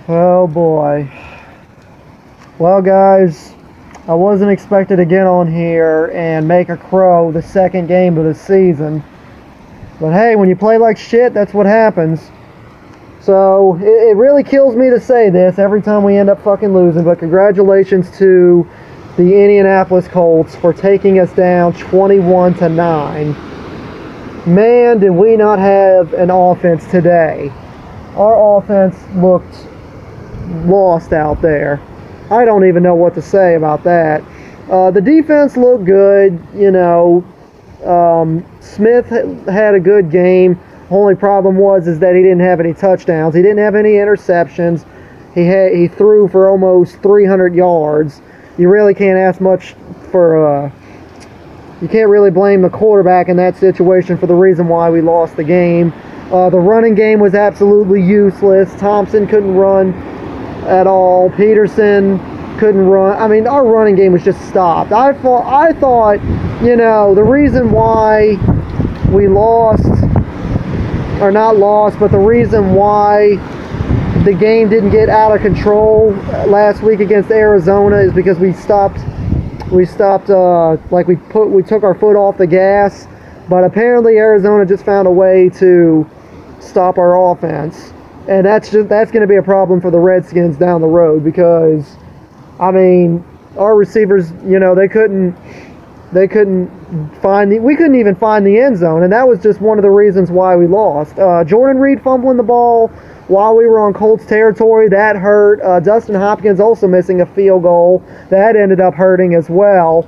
Oh boy. Well guys, I wasn't expected to get on here and make a crow the second game of the season. But hey, when you play like shit, that's what happens. So, it really kills me to say this every time we end up fucking losing, but congratulations to the Indianapolis Colts for taking us down 21-9. Man, did we not have an offense today. Our offense looked lost out there. I don't even know what to say about that. The defense looked good, you know. Smith had a good game. Only problem was that he didn't have any touchdowns. He didn't have any interceptions. He threw for almost 300 yards. You really can't ask much for. You can't really blame the quarterback in that situation for the reason why we lost the game. The running game was absolutely useless. Thompson couldn't run at all. Peterson couldn't run. I mean, our running game was just stopped. I thought, you know, the reason why we lost, or not lost, but the reason why the game didn't get out of control last week against Arizona is because we took our foot off the gas. But apparently Arizona just found a way to stop our offense, and that's going to be a problem for the Redskins down the road, because I mean, our receivers, you know, we couldn't even find the end zone, and that was just one of the reasons why we lost. Jordan Reed fumbling the ball while we were on Colts territory, that hurt. Dustin Hopkins also missing a field goal, that ended up hurting as well.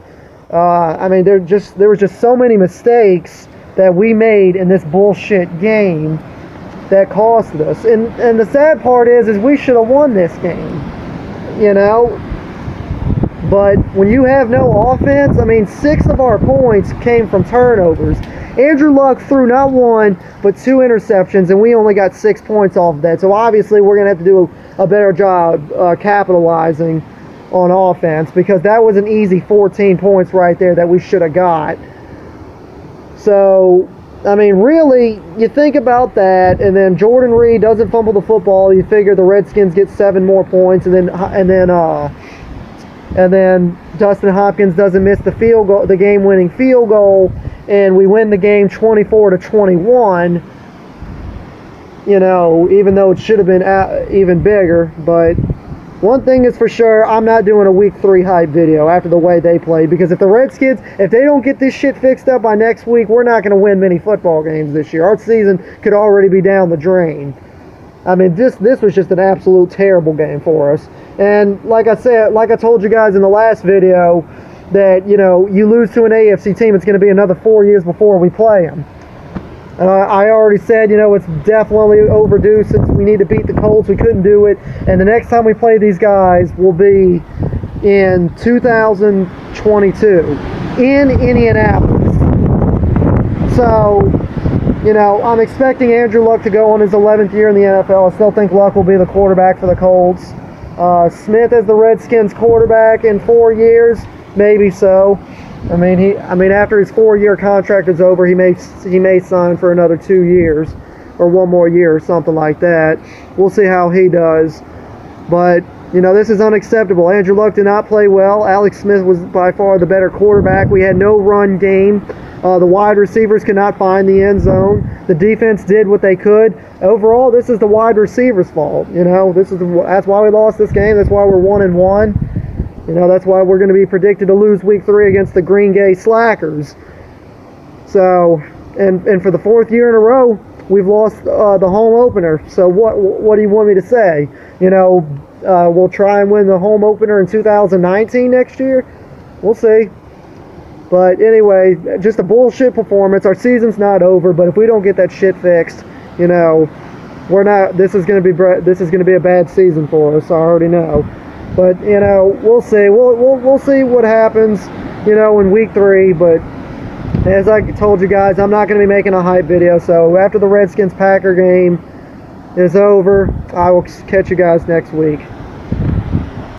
I mean, there was just so many mistakes that we made in this bullshit game that cost us. And the sad part is we should have won this game, you know. But when you have no offense, I mean, 6 of our points came from turnovers. Andrew Luck threw not 1, but 2 interceptions, and we only got 6 points off of that. So obviously we're going to have to do a better job capitalizing on offense, because that was an easy 14 points right there that we should have got. So, I mean, really, you think about that, and then Jordan Reed doesn't fumble the football. You figure the Redskins get 7 more points, and then Dustin Hopkins doesn't miss the field goal, the game-winning field goal, and we win the game 24-21. You know, even though it should have been even bigger. But one thing is for sure, I'm not doing a Week 3 hype video after the way they played, because if the Redskins, if they don't get this shit fixed up by next week, we're not going to win many football games this year. Our season could already be down the drain. I mean, this was just an absolute terrible game for us. And like I said, like I told you guys in the last video, that, you know, you lose to an AFC team, it's going to be another 4 years before we play them. And I already said, you know, it's definitely overdue since we need to beat the Colts. We couldn't do it. And the next time we play these guys will be in 2022 in Indianapolis. So, you know, I'm expecting Andrew Luck to go on his 11th year in the NFL. I still think Luck will be the quarterback for the Colts. Smith as the Redskins quarterback in 4 years, maybe so. I mean, after his 4-year contract is over, he may sign for another 2 years, or 1 more year, or something like that. We'll see how he does. But, you know, this is unacceptable. Andrew Luck did not play well. Alex Smith was by far the better quarterback. We had no run game. The wide receivers could not find the end zone. The defense did what they could. Overall, this is the wide receivers' fault. You know, that's why we lost this game. That's why we're 1-1. You know, that's why we're going to be predicted to lose Week 3 against the Green Bay Slackers. So, and for the 4th year in a row, we've lost the home opener. So what do you want me to say? You know, we'll try and win the home opener in 2019 next year. We'll see. But anyway, just a bullshit performance. Our season's not over, but if we don't get that shit fixed, you know, we're not. This is going to be a bad season for us. I already know. But you know, we'll see. We'll see what happens, you know, in Week 3. But as I told you guys, I'm not going to be making a hype video. So after the Redskins-Packer game is over, I will catch you guys next week.